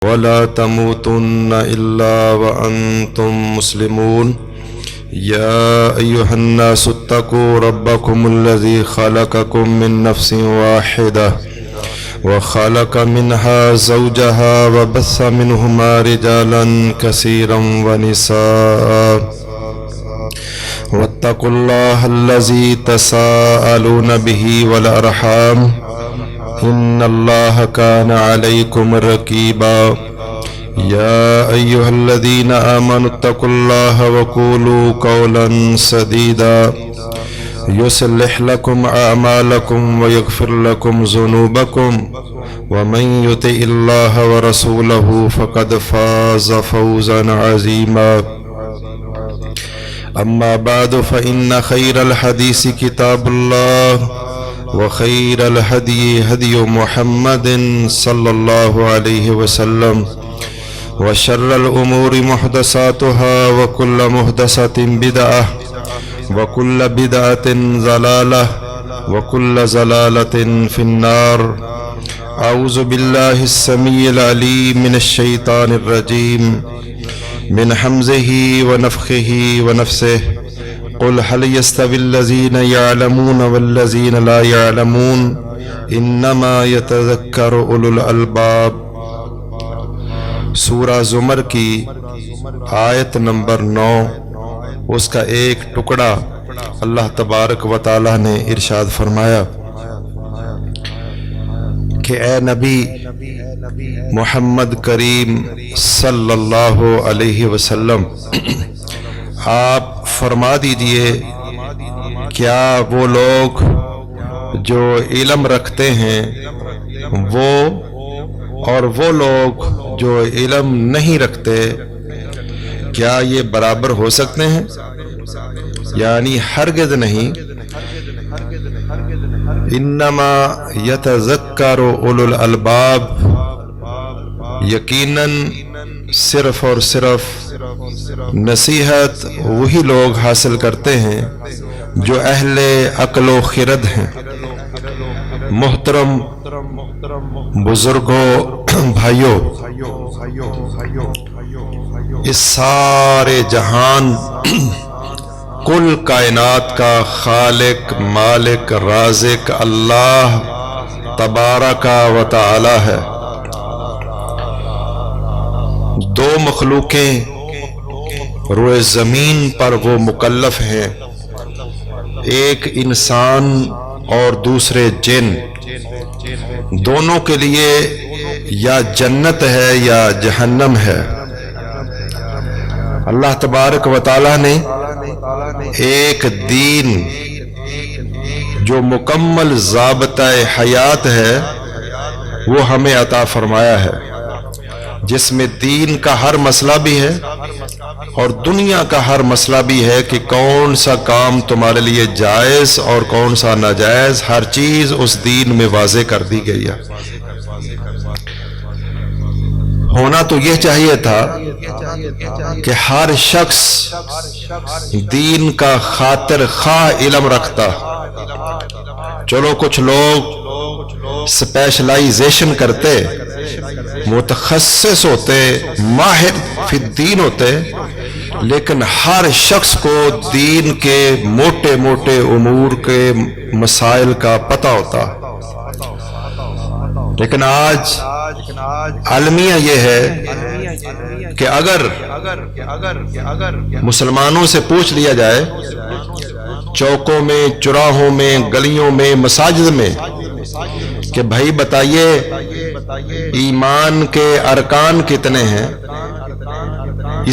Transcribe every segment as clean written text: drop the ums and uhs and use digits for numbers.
ولا تموتن إلا وأنتم مسلمون يا أيها الناس اتقوا ربكم الذي خلقكم من نفس واحدة وخلق منها زوجها وبث منهما رجالا كثيرا ونساء واتقوا الله الذي تساءلون به والأرحام إن الله كان عليكم رقيبا يا أيها الذين آمنوا اتقوا الله وقولوا قولا سديدا يصلح لكم أعمالكم ويغفر لكم ذنوبكم ومن يطع الله ورسوله فقد فاز فوزا عظيما أما بعد فإن خير الحديث كتاب الله وخير الهدي هدي محمد صلى الله عليه وسلم وشر الأمور محدثاتها وكل محدثة بدعة وكل بدعة ضلالة وكل ضلالة في النار. أعوذ بالله السميع العليم من الشيطان الرجيم من حمزه ونفخه ونفسه. قل هل يستوي الذين يعلمون والذين لا يعلمون انما يتذكر اولو الالباب. سورہ زمر کی آیت نمبر 9 اس کا ایک ٹکڑا اللہ تبارک و تعالی نے ارشاد فرمایا کہ اے نبی محمد کریم صلی اللہ علیہ وسلم آپ فرما دیجئے کیا وہ لوگ جو علم رکھتے ہیں وہ لوگ جو علم نہیں رکھتے کیا یہ برابر ہو سکتے ہیں؟ یعنی ہرگز نہیں. انما یتذکر اولو الالباب، یقیناً صرف اور صرف نصیحت وہی لوگ حاصل کرتے ہیں جو اہل عقل و خرد ہیں. محترم بزرگوں، بھائیوں، اس سارے جہان کل کائنات کا خالق، مالک، رازق اللہ تبارک و تعالی ہے. دو مخلوقیں روئے زمین پر وہ مکلف ہیں، ایک انسان اور دوسرے جن. دونوں کے لیے یا جنت ہے یا جہنم ہے. اللہ تبارک و تعالی نے ایک دین جو مکمل ضابطہ حیات ہے وہ ہمیں عطا فرمایا ہے، جس میں دین کا ہر مسئلہ بھی ہے اور دنیا کا ہر مسئلہ بھی ہے کہ کون سا کام تمہارے لیے جائز اور کون سا ناجائز. ہر چیز اس دین میں واضح کر دی گئی ہے. ہونا تو یہ چاہیے تھا کہ ہر شخص دین کا خاطر خواہ علم رکھتا. چلو کچھ لوگ سپیشلائزیشن کرتے، متخصص ہوتے، ماہر فی الدین ہوتے، لیکن ہر شخص کو دین کے موٹے موٹے امور کے مسائل کا پتہ ہوتا. لیکن آج المیہ یہ ہے کہ اگر مسلمانوں سے پوچھ لیا جائے چوکوں میں، چوراہوں میں، گلیوں میں، مساجد میں کہ بھائی بتائیے ایمان کے ارکان کتنے ہیں،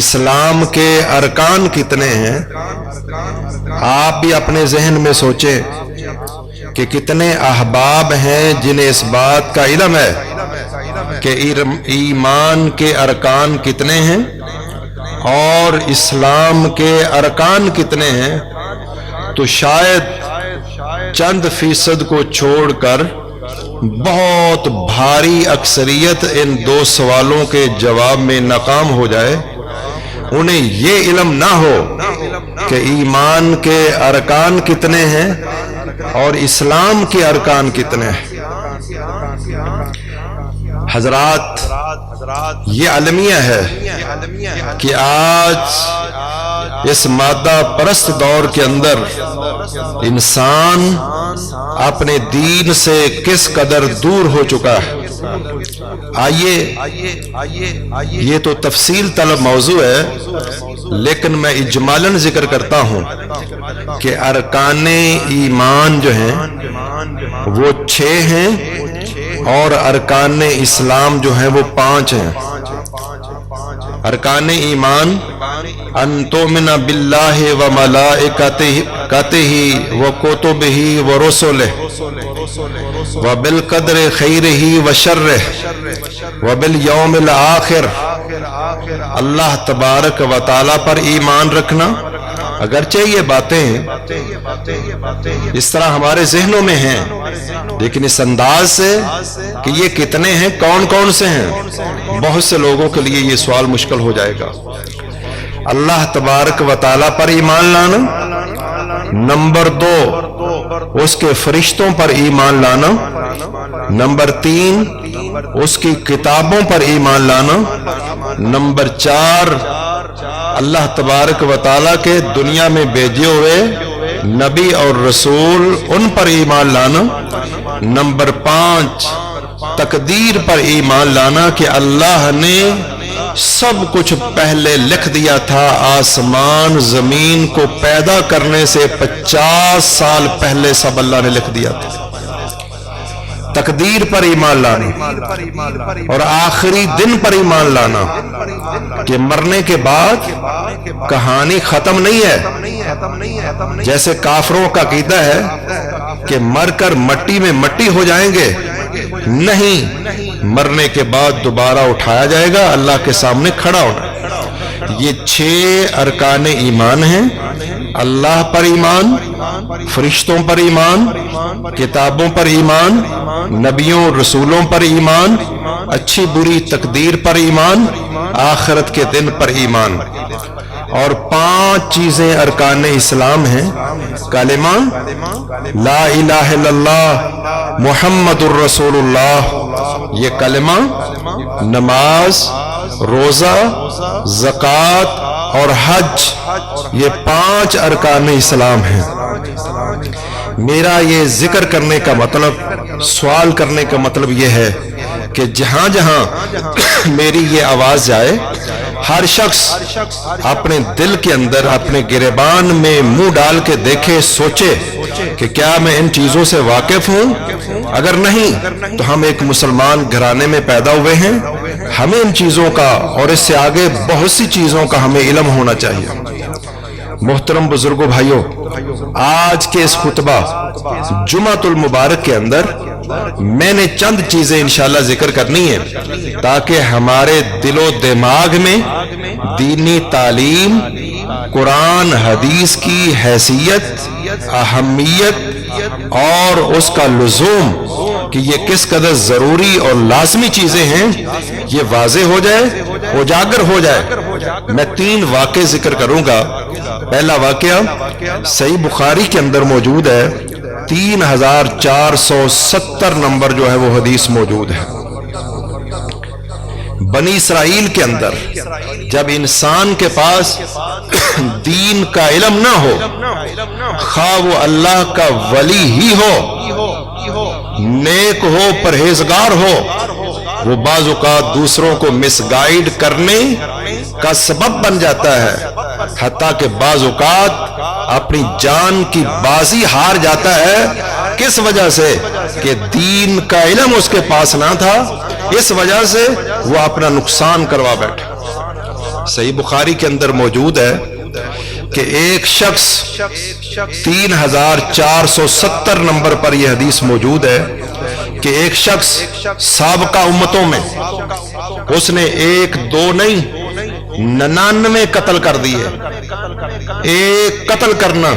اسلام کے ارکان کتنے ہیں، آپ بھی اپنے ذہن میں سوچیں کہ کتنے احباب ہیں جنہیں اس بات کا علم ہے کہ ایمان کے ارکان کتنے ہیں اور اسلام کے ارکان کتنے ہیں، تو شاید چند فیصد کو چھوڑ کر بہت بھاری اکثریت ان دو سوالوں کے جواب میں ناکام ہو جائے. انہیں یہ علم نہ ہو کہ ایمان کے ارکان کتنے ہیں اور اسلام کے ارکان کتنے ہیں. حضرات یہ المیہ ہے کہ آج اس مادہ پرست دور کے اندر انسان اپنے دین سے کس قدر دور ہو چکا ہے۔ آئیے یہ تو تفصیل طلب موضوع ہے، لیکن میں اجمالاً ذکر کرتا ہوں کہ ارکان ایمان جو ہیں وہ 6 ہیں اور ارکان اسلام جو ہیں وہ 5 ہیں۔ ارکان ایمان ان تؤمن باللہ و ملائکتہ و کتبہ و رسلہ و بالقدر خیرہ و شرہ و بالیوم الآخر، اللہ تبارک و تعالی پر ایمان رکھنا۔ اگرچہ یہ باتیں اس طرح ہمارے ذہنوں میں ہیں، لیکن اس انداز سے کہ یہ کتنے ہیں، کون کون سے ہیں، بہت سے لوگوں کے لیے یہ سوال مشکل ہو جائے گا۔ اللہ تبارک و تعالی پر ایمان لانا، نمبر 2 اس کے فرشتوں پر ایمان لانا، نمبر 3 اس کی کتابوں پر ایمان لانا، نمبر 4 اللہ تبارک و تعالیٰ کے دنیا میں بھیجے ہوئے نبی اور رسول ان پر ایمان لانا، نمبر 5 تقدیر پر ایمان لانا کہ اللہ نے سب کچھ پہلے لکھ دیا تھا، آسمان زمین کو پیدا کرنے سے 50 سال پہلے سب اللہ نے لکھ دیا تھا۔ تقدیر پر ایمان لانا اور آخری دن پر ایمان لانا کہ مرنے کے بعد کہانی ختم نہیں ہے، جیسے کافروں کا عقیدہ ہے کہ مر کر مٹی میں مٹی ہو جائیں گے، نہیں، مرنے کے بعد دوبارہ اٹھایا جائے گا، اللہ کے سامنے کھڑا ہونا۔ یہ 6 ارکان ایمان ہیں۔ اللہ پر ایمان، فرشتوں پر ایمان، کتابوں پر ایمان، نبیوں رسولوں پر ایمان، اچھی بری تقدیر پر ایمان، آخرت کے دن پر ایمان۔ اور 5 چیزیں ارکان اسلام ہیں: کلمہ لا الہ الا اللہ محمد الرسول اللہ، یہ کلمہ، نماز، روزہ، زکوٰۃ اور حج، یہ 5 ارکان اسلام ہیں۔ میرا یہ ذکر کرنے کا مطلب، سوال کرنے کا مطلب یہ ہے کہ جہاں جہاں میری یہ آواز جائے، ہر شخص اپنے دل کے اندر، اپنے گریبان میں منہ ڈال کے دیکھے، سوچے کہ کیا میں ان چیزوں سے واقف ہوں؟ اگر نہیں تو ہم ایک مسلمان گھرانے میں پیدا ہوئے ہیں، ہمیں ان چیزوں کا اور اس سے آگے بہت سی چیزوں کا ہمیں علم ہونا چاہیے۔ محترم بزرگوں، بھائیوں، آج کے اس خطبہ جمعۃ المبارک کے اندر میں نے چند چیزیں انشاءاللہ ذکر کرنی ہیں تاکہ ہمارے دل و دماغ میں دینی تعلیم، قرآن حدیث کی حیثیت، اہمیت اور اس کا لزوم کہ یہ کس قدر ضروری اور لازمی چیزیں ہیں، یہ واضح ہو جائے، اجاگر ہو جائے۔ میں 3 واقعے ذکر کروں گا۔ پہلا واقعہ صحیح بخاری کے اندر موجود ہے، 3470 نمبر جو ہے وہ حدیث موجود ہے۔ بنی اسرائیل کے اندر جب انسان کے پاس دین کا علم نہ ہو، خواہ وہ اللہ کا ولی ہی ہو، نیک ہو، پرہیزگار ہو، وہ بعض اوقات دوسروں کو مس گائیڈ کرنے کا سبب بن جاتا ہے، حتیٰ کہ بعض اوقات اپنی جان کی بازی ہار جاتا ہے۔ کس وجہ سے؟ کہ دین کا علم اس کے پاس نہ تھا، اس وجہ سے وہ اپنا نقصان کروا بیٹھا۔ صحیح بخاری کے اندر موجود ہے کہ ایک شخص، 3470 نمبر پر یہ حدیث موجود ہے کہ ایک شخص سابقہ امتوں میں اس نے 1 2 نہیں 99 قتل کر دیے۔ ایک قتل کرنا،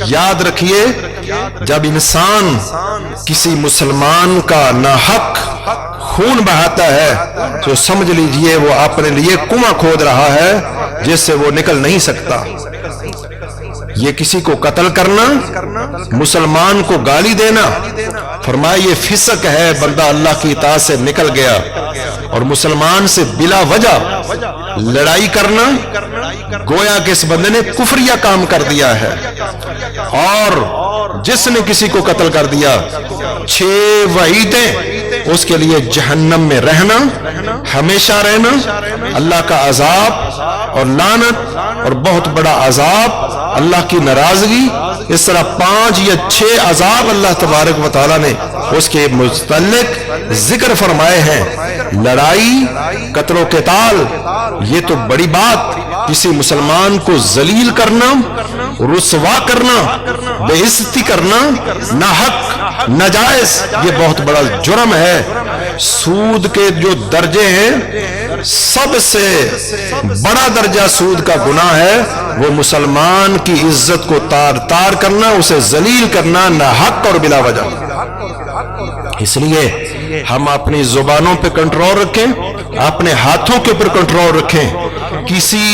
یاد رکھیے، جب انسان کسی مسلمان کا ناحق خون بہاتا ہے تو سمجھ لیجئے وہ اپنے لیے کنواں کھود رہا ہے جس سے وہ نکل نہیں سکتا۔ یہ کسی کو قتل کرنا، مسلمان کو گالی دینا، فرمایا یہ فسق ہے، بندہ اللہ کی اطاعت سے نکل گیا اور مسلمان سے بلا وجہ لڑائی کرنا گویا کہ اس بندے نے کفریہ کام کر دیا ہے۔ اور جس نے کسی کو قتل کر دیا 6 وعیدیں اس کے لیے جہنم میں رہنا، ہمیشہ رہنا، اللہ کا عذاب اور لعنت اور بہت بڑا عذاب، اللہ کی ناراضگی، اس طرح 5 یا 6 عذاب اللہ تبارک و تعالیٰ نے اس کے متعلق ذکر فرمائے ہیں۔ لڑائی، قتل و قتال، یہ تو بڑی بات، کسی مسلمان کو ذلیل کرنا، رسوا کرنا، بے عزتی کرنا، ناحق، ناجائز، یہ بہت بڑا جرم ہے۔ سود کے جو درجے ہیں، سب سے بڑا درجہ سود کا گناہ ہے وہ مسلمان کی عزت کو تار تار کرنا، اسے ذلیل کرنا ناحق اور بلا وجہ۔ اس لیے ہم اپنی زبانوں پہ کنٹرول رکھیں، اپنے ہاتھوں کے اوپر کنٹرول رکھیں، کسی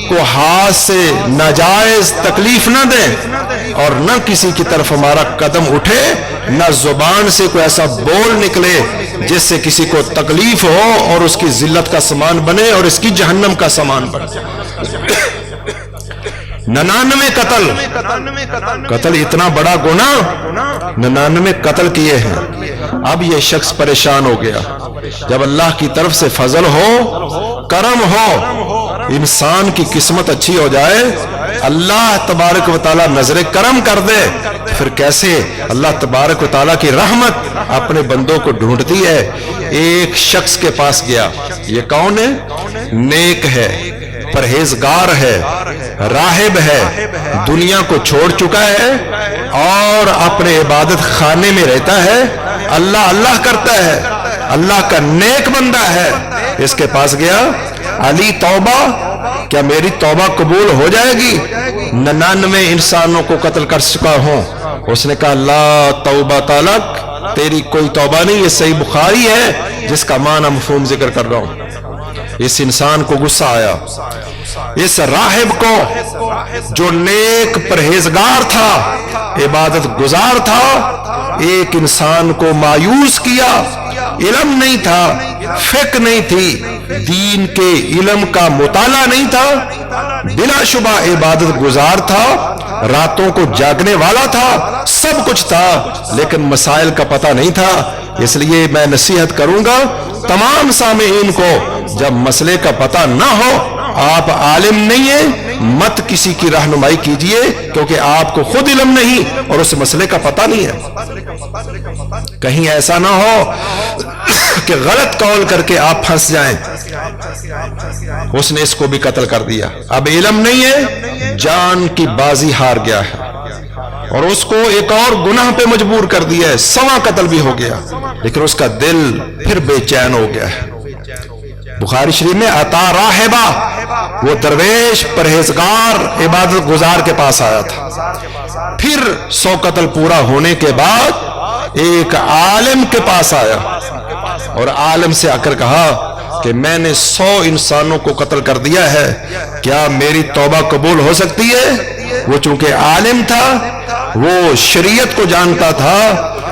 کو ہاتھ سے ناجائز تکلیف نہ دیں اور نہ کسی کی طرف ہمارا قدم اٹھے، نہ زبان سے کوئی ایسا بول نکلے جس سے کسی کو تکلیف ہو اور اس کی ذلت کا سامان بنے اور اس کی جہنم کا سامان بنے۔ 99 قتل اتنا بڑا گناہ، 99 قتل کیے ہیں۔ اب یہ شخص پریشان ہو گیا۔ جب اللہ کی طرف سے فضل ہو، کرم ہو، انسان کی قسمت اچھی ہو جائے، اللہ تبارک و تعالیٰ نظر کرم کر دے، پھر کیسے اللہ تبارک و تعالیٰ کی رحمت اپنے بندوں کو ڈھونڈتی ہے۔ ایک شخص کے پاس گیا، یہ کون ہے؟ نیک ہے، پرہیزگار ہے، راہب ہے، دنیا کو چھوڑ چکا ہے اور اپنے عبادت خانے میں رہتا ہے، اللہ اللہ کرتا ہے، اللہ کا نیک بندہ ہے۔ اس کے پاس گیا، علی توبہ، کیا میری توبہ قبول ہو جائے گی؟ 99 انسانوں کو قتل کر چکا ہوں۔ اس نے کہا لا توبہ تالک، تیری کوئی توبہ نہیں۔ یہ صحیح بخاری ہے جس کا معنی مفہوم ذکر کر رہا ہوں۔ اس انسان کو غصہ آیا، اس راہب کو جو نیک پرہیزگار تھا، عبادت گزار تھا، ایک انسان کو مایوس کیا۔ علم نہیں تھا، فقہ نہیں تھی، دین کے علم کا مطالعہ نہیں تھا، بلا شبہ عبادت گزار تھا، راتوں کو جاگنے والا تھا، سب کچھ تھا، لیکن مسائل کا پتہ نہیں تھا۔ اس لیے میں نصیحت کروں گا تمام سامعین کو، جب مسئلے کا پتہ نہ ہو، آپ عالم نہیں ہیں، مت کسی کی رہنمائی کیجئے، کیونکہ آپ کو خود علم نہیں اور اس مسئلے کا پتہ نہیں ہے۔ کہیں ایسا نہ ہو کہ غلط قول کر کے آپ پھنس جائیں۔ اس نے اس کو بھی قتل کر دیا، اب علم نہیں ہے، جان کی بازی ہار گیا ہے اور اس کو ایک اور گناہ پہ مجبور کر دیا ہے، 100 قتل بھی ہو گیا، لیکن اس کا دل پھر بے چین ہو گیا ہے۔ بخاری شریف میں عطا راہبہ، وہ درویش پرہیزگار عبادت گزار کے پاس آیا تھا۔ پھر 100 قتل پورا ہونے کے بعد ایک عالم کے پاس آیا اور عالم سے آ کر کہا کہ میں نے 100 انسانوں کو قتل کر دیا ہے، کیا میری توبہ قبول ہو سکتی ہے؟ وہ چونکہ عالم تھا، وہ شریعت کو جانتا تھا،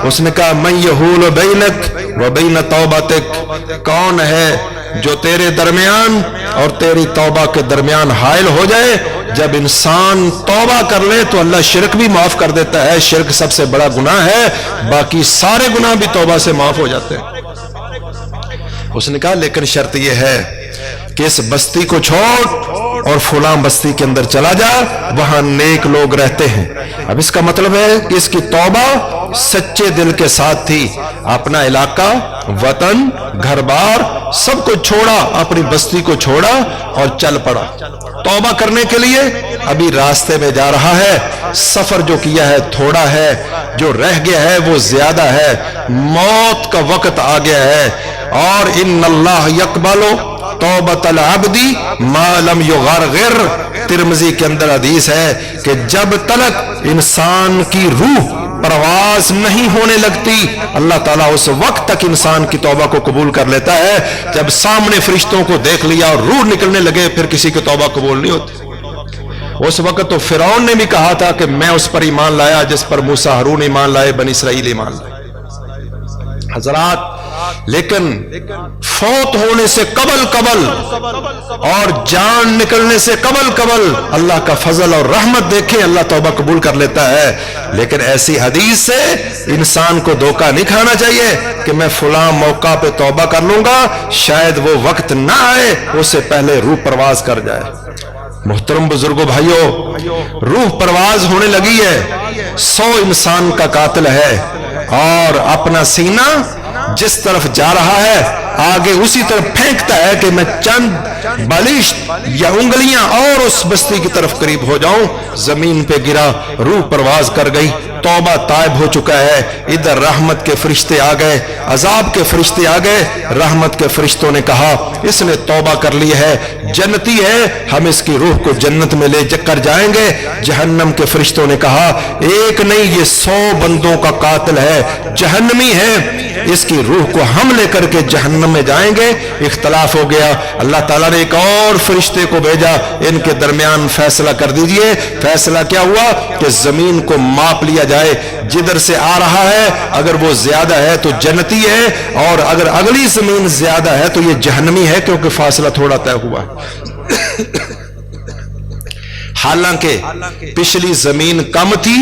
اس نے کہا من یحول بینک و بین توبتک، کون ہے جو تیرے درمیان اور تیری توبہ کے درمیان حائل ہو جائے؟ جب انسان توبہ کر لے تو اللہ شرک بھی معاف کر دیتا ہے، شرک سب سے بڑا گناہ ہے، باقی سارے گناہ بھی توبہ سے معاف ہو جاتے ہیں۔ اس نے کہا لیکن شرط یہ ہے کہ اس بستی کو چھوڑ اور فلاں بستی کے اندر چلا جا، وہاں نیک لوگ رہتے ہیں۔ اب اس کا مطلب ہے کہ اس کی توبہ سچے دل کے ساتھ تھی، اپنا علاقہ، وطن، گھر بار سب کو چھوڑا، اپنی بستی کو چھوڑا اور چل پڑا توبہ کرنے کے لیے۔ ابھی راستے میں جا رہا ہے، سفر جو کیا ہے تھوڑا ہے، جو رہ گیا ہے وہ زیادہ ہے، موت کا وقت آ گیا ہے، اور ان اللہ یقبل توبۃ العبد ما لم یغرغر، ترمذی کے اندر حدیث ہے کہ جب تک انسان کی روح پرواز نہیں ہونے لگتی، اللہ تعالیٰ اس وقت تک انسان کی توبہ کو قبول کر لیتا ہے جب سامنے فرشتوں کو دیکھ لیا اور روح نکلنے لگے، پھر کسی کی توبہ قبول نہیں ہوتی۔ اس وقت تو فرعون نے بھی کہا تھا کہ میں اس پر ایمان لایا جس پر موسیٰ ہارون ایمان لائے، بنی اسرائیل ایمان لائے۔ حضرات لیکن فوت ہونے سے قبل اور جان نکلنے سے قبل اللہ کا فضل اور رحمت دیکھیں، اللہ توبہ قبول کر لیتا ہے. لیکن ایسی حدیث سے انسان کو دھوکہ نہیں کھانا چاہیے کہ میں فلاں موقع پہ توبہ کر لوں گا، شاید وہ وقت نہ آئے، اس سے پہلے روح پرواز کر جائے. محترم بزرگوں بھائیوں، روح پرواز ہونے لگی ہے، 100 انسان کا قاتل ہے اور اپنا سینہ جس طرف جا رہا ہے آگے اسی طرف پھینکتا ہے کہ میں چند بالشت یا انگلیاں اور اس بستی کی طرف قریب ہو جاؤں. زمین پہ گرا، روح پرواز کر گئی، توبہ تائب ہو چکا ہے. ادھر رحمت کے فرشتے آ گئے، عذاب کے فرشتے آ گئے. رحمت کے فرشتوں نے کہا اس نے توبہ کر لی ہے، جنتی ہے، ہم اس کی روح کو جنت میں لے کر جائیں گے. جہنم کے فرشتوں نے کہا ایک نہیں، یہ 100 بندوں کا قاتل ہے، جہنمی ہے، اس کی روح کو ہم لے کر کے جہنم میں جائیں گے. اختلاف ہو گیا. اللہ تعالیٰ نے ایک اور فرشتے کو بھیجا، ان کے درمیان فیصلہ کر دیجئے. فیصلہ کیا ہوا کہ زمین کو ماپ لیا جائے، جدھر سے آ رہا ہے اگر وہ زیادہ ہے تو جنتی ہے، اور اگر اگلی زمین زیادہ ہے تو یہ جہنمی ہے، کیونکہ فاصلہ تھوڑا طے ہوا. حالانکہ پچھلی زمین کم تھی،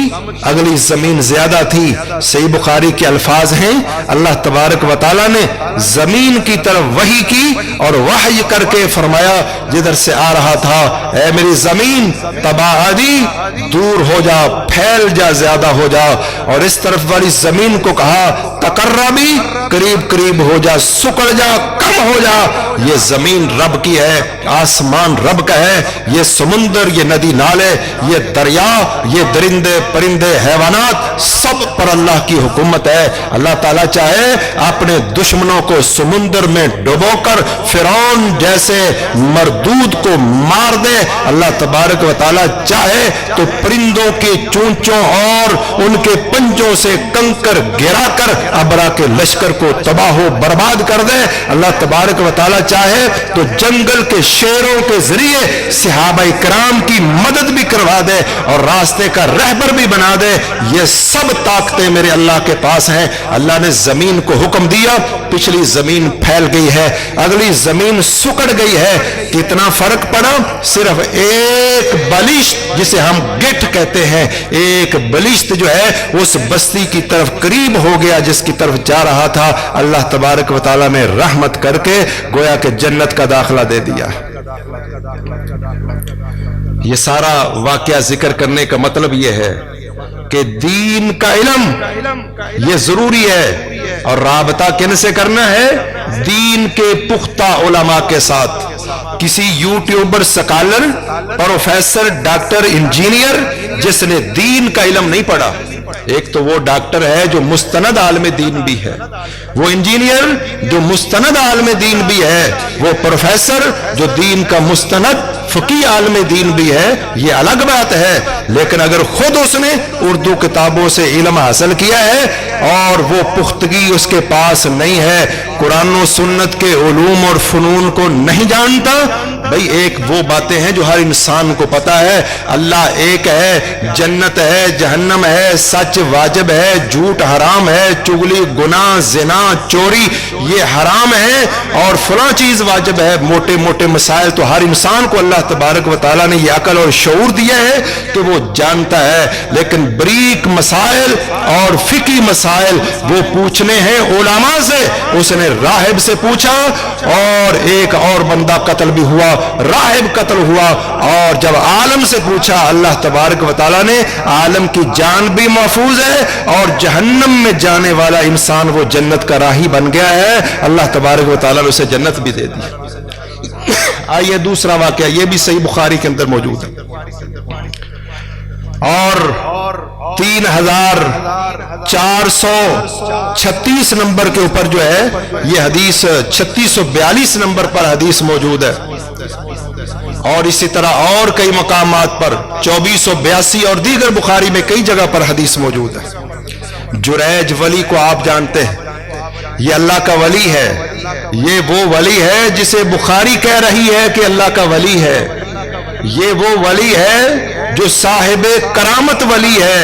اگلی زمین زیادہ تھی. صحیح بخاری کے الفاظ ہیں، اللہ تبارک و تعالیٰ نے زمین کی طرف وحی کی اور وحی کر کے فرمایا جدھر سے آ رہا تھا اے میری زمین تباعدی، دور ہو جا، پھیل جا، زیادہ ہو جا. اور اس طرف والی زمین کو کہا تقربی، قریب ہو جا، سکڑ جا، کم ہو جا. یہ زمین رب کی ہے، آسمان رب کا ہے، یہ سمندر، یہ ندی نالے، یہ دریا، یہ درندے پرندے حیوانات، سب پر اللہ کی حکومت ہے. اللہ تعالیٰ چاہے اپنے دشمنوں کو سمندر میں ڈبو کر فرعون جیسے مردود کو مار دے. اللہ تبارک و تعالیٰ چاہے تو پرندوں کے چونچوں اور ان کے پنجوں سے کنکر گرا کر ابرا کے لشکر کو تباہ و برباد کر دے. اللہ تبارک و تعالیٰ چاہے تو جنگل کے شیروں کے ذریعے صحابہ کرام کی مدد بھی کروا دے اور راستے کا رہبر بھی بنا دے. یہ سب طاقتیں میرے اللہ کے پاس ہیں. اللہ نے زمین کو حکم دیا، پچھلی زمین پھیل گئی ہے، اگلی زمین سکڑ گئی ہے. کتنا فرق پڑا؟ صرف ایک بلشت جسے ہم گٹھ کہتے ہیں، ایک بلشت جو ہے اس بستی کی طرف قریب ہو گیا جس کی طرف جا رہا تھا. اللہ تبارک و تعالیٰ نے رحمت کر کے گویا کہ جنت کا داخلہ دے دیا. یہ سارا واقعہ ذکر کرنے کا مطلب یہ ہے کہ دین کا علم یہ ضروری ہے، اور رابطہ کن سے کرنا ہے؟ دین کے پختہ علماء کے ساتھ. کسی YouTuber, scholar, professor, doctor, engineer جس نے دین کا علم نہیں پڑھا. ایک تو وہ ڈاکٹر ہے جو مستند عالم دین بھی ہے، وہ انجینئر جو مستند عالم دین بھی ہے، وہ پروفیسر جو دین کا مستند فقی عالم دین بھی ہے. یہ الگ بات ہے. لیکن اگر خود اس نے اردو کتابوں سے علم حاصل کیا ہے اور وہ پختگی اس کے پاس نہیں ہے، قرآن و سنت کے علوم اور فنون کو نہیں جانتا، بھئی ایک وہ باتیں ہیں جو ہر انسان کو پتا ہے. اللہ ایک ہے، جنت ہے، جہنم ہے، سچ واجب ہے، جھوٹ حرام ہے، چغلی گناہ، زنا، چوری یہ حرام ہے، اور فلاں چیز واجب ہے. موٹے موٹے مسائل تو ہر انسان کو اللہ تبارک و تعالیٰ نے یہ عقل اور شعور دیا ہے کہ وہ جانتا ہے. لیکن بریک مسائل اور فقہی مسائل وہ پوچھنے ہیں علماء سے. اس نے راہب سے پوچھا اور ایک اور بندہ قتل بھی ہوا، راہب قتل ہوا. اور جب عالم سے پوچھا، اللہ تبارک و تعالیٰ نے عالم کی جان بھی محفوظ ہے اور جہنم میں جانے والا انسان وہ جنت کا راہی بن گیا ہے. اللہ تبارک و تعالیٰ نے اسے جنت بھی دے دی. آئیے دوسرا واقعہ، یہ بھی صحیح بخاری کے اندر موجود ہے، اور 3436 نمبر کے اوپر جو ہے یہ حدیث 3642 نمبر پر حدیث موجود ہے. اور اسی طرح اور کئی مقامات پر 2482 اور دیگر بخاری میں کئی جگہ پر حدیث موجود ہے. جریج ولی کو آپ جانتے ہیں، یہ اللہ کا ولی ہے. یہ وہ ولی ہے جسے بخاری کہہ رہی ہے کہ اللہ کا ولی ہے. یہ وہ ولی ہے جو صاحب کرامت ولی ہے.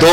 2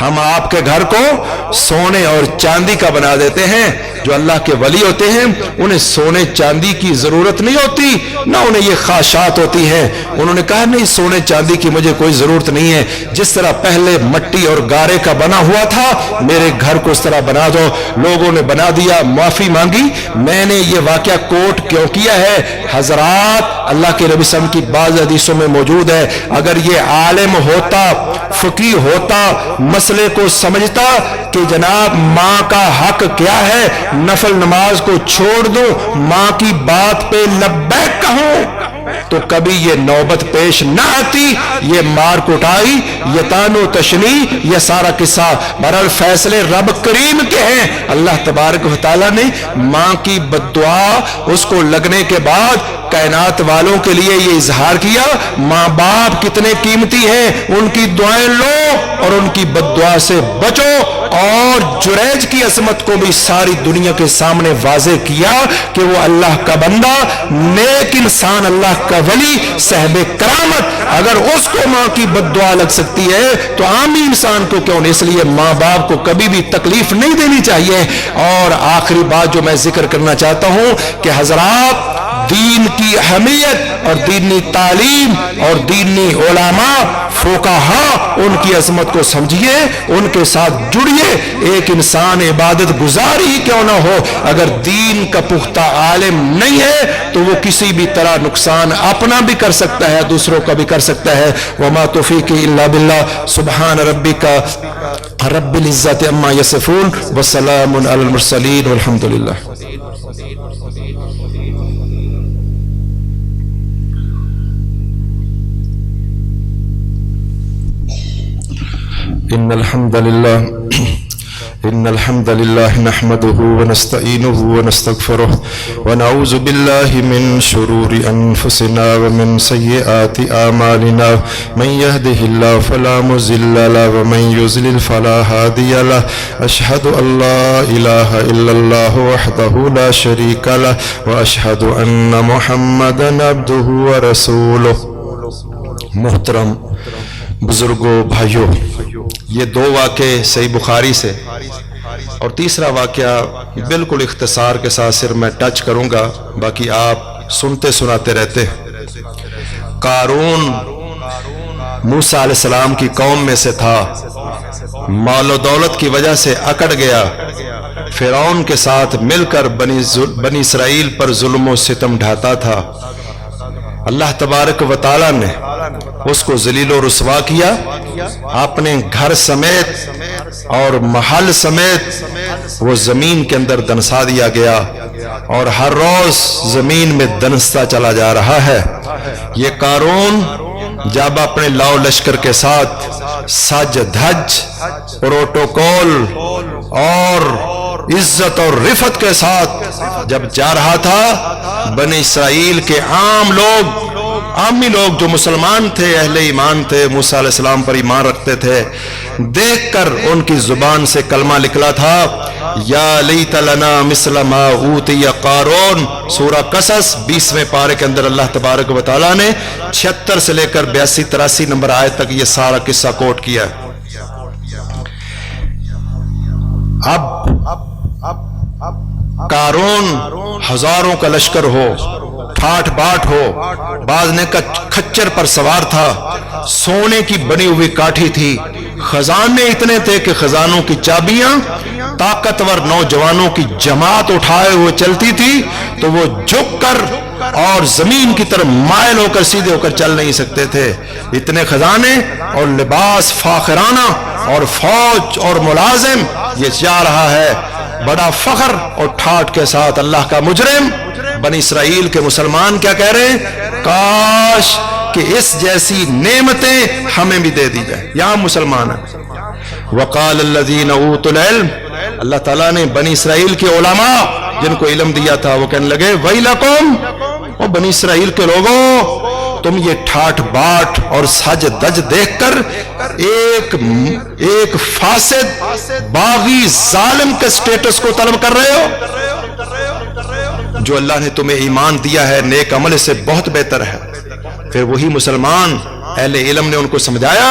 ہم آپ کے گھر کو سونے اور چاندی کا بنا دیتے ہیں. جو اللہ کے ولی ہوتے ہیں انہیں سونے چاندی کی ضرورت نہیں ہوتی، نہ انہیں یہ خواہشات ہوتی ہیں. انہوں نے کہا نہیں، سونے چاندی کی مجھے کوئی ضرورت نہیں ہے، جس طرح پہلے مٹی اور گارے کا بنا ہوا تھا میرے گھر کو اس طرح بنا دو. لوگوں نے بنا دیا، معافی مانگی. میں نے یہ واقعہ کوٹ کیوں کیا ہے؟ حضرات، اللہ کے نبی صلی اللہ علیہ وسلم کی بعض حدیثوں میں موجود ہے، اگر یہ عالم ہوتا، فقیہ ہوتا، مسئلے کو سمجھتا کہ جناب ماں کا حق کیا ہے، نفل نماز کو چھوڑ دوں، ماں کی بات پہ لبیک کہوں، تو کبھی یہ نوبت پیش نہ آتی. یہ مار کٹائی، یہ تان و تشنی، یہ سارا قصہ بہرحال فیصلے رب کریم کے ہیں. اللہ تبارک و تعالیٰ نے ماں کی بد دعا اس کو لگنے کے بعد کائنات والوں کے لیے یہ اظہار کیا، ماں باپ کتنے قیمتی ہیں، ان کی دعائیں لو اور ان کی بد دعا سے بچو. اور جریج کی عظمت کو بھی ساری دنیا کے سامنے واضح کیا کہ وہ اللہ کا بندہ، نیک انسان، اللہ کا ولی، صاحب کرامت، اگر اس کو ماں کی بد دعا لگ سکتی ہے تو عامی انسان کو کیوں نہیں؟ اس لیے ماں باپ کو کبھی بھی تکلیف نہیں دینی چاہیے. اور آخری بات جو میں ذکر کرنا چاہتا ہوں کہ حضرات، دین کی اہمیت اور دینی تعلیم اور دینی علماء فقہا، ان کی عظمت کو سمجھیے، ان کے ساتھ جڑیے. ایک انسان عبادت گزار ہی کیوں نہ ہو، اگر دین کا پختہ عالم نہیں ہے تو وہ کسی بھی طرح نقصان اپنا بھی کر سکتا ہے، دوسروں کا بھی کر سکتا ہے. وما توفیقی الا باللہ. سبحان ربک رب العزت عما یصفون وسلام علی المرسلین والحمد للہ. إن الحمد لله نحمده ونستعينه ونستغفره ونعوذ بالله من شرور أنفسنا ومن سيئات أعمالنا. من يهده الله فلا مضل له ومن يضلل فلا هادي له. أشهد أن لا إله إلا الله وحده لا شريك له وأشهد أن محمدا عبده ورسوله. محترم بزرگوں، بھائیوں، یہ دو واقعے صحیح بخاری سے، اور تیسرا واقعہ بالکل اختصار کے ساتھ صرف میں ٹچ کروں گا، باقی آپ سنتے سناتے رہتے. قارون موسیٰ علیہ السلام کی قوم میں سے تھا، مال و دولت کی وجہ سے اکڑ گیا، فرعون کے ساتھ مل کر بنی اسرائیل پر ظلم و ستم ڈھاتا تھا. اللہ تبارک و تعالیٰ نے اس کو ذلیل و رسوا کیا، اپنے گھر سمیت اور محل سمیت وہ زمین کے اندر دنسا دیا گیا، اور ہر روز زمین میں دنستا چلا جا رہا ہے. یہ قارون جب اپنے لاؤ لشکر کے ساتھ سج دھج، پروٹوکول اور عزت اور رفت کے ساتھ جب جا رہا تھا، بنی اسرائیل کے عام لوگ، عامی لوگ جو مسلمان تھے، اہل ایمان تھے، موسیٰ علیہ السلام پر ایمان رکھتے تھے، دیکھ کر ان کی زبان سے کلمہ نکلا تھا، یا لیت لنا مثل ما اوتی قارون. سورہ قصص 20ویں پارے کے اندر اللہ تبارک و تعالیٰ نے 76 سے لے کر 82-83 نمبر آیت تک یہ سارا قصہ کوٹ کیا. اب قارون ہزاروں کا لشکر ہو، ٹھاٹ باٹ ہو، بعض نے کچر پر سوار تھا، سونے کی بنی ہوئی کاٹھی تھی، خزانے اتنے تھے کہ خزانوں کی چابیاں طاقتور نوجوانوں کی جماعت اٹھائے ہوئے چلتی تھی تو وہ جھک کر اور زمین کی طرف مائل ہو کر سیدھے ہو کر چل نہیں سکتے تھے. اتنے خزانے اور لباس فاخرانہ اور فوج اور ملازم، یہ جا رہا ہے بڑا فخر اور ٹھاٹ کے ساتھ. اللہ کا مجرم بنی اسرائیل کے مسلمان کیا کہہ رہے ہیں؟ کاش کہ اس جیسی نعمتیں ہمیں بھی دے دی جائے. یہاں مسلمان ہیں. وقال الذین اوتوا العلم، اللہ تعالیٰ نے بنی اسرائیل کے علماء جن کو علم دیا تھا وہ کہنے لگے ویلکم، او بنی اسرائیل کے لوگوں، تم یہ ٹھاٹ باٹ اور سج دج دیکھ کر ایک فاسد باغی ظالم کے سٹیٹس کو طلب کر رہے ہو؟ جو اللہ نے تمہیں ایمان دیا ہے نیک عمل سے بہت بہتر ہے. پھر وہی مسلمان اہل علم نے ان کو سمجھایا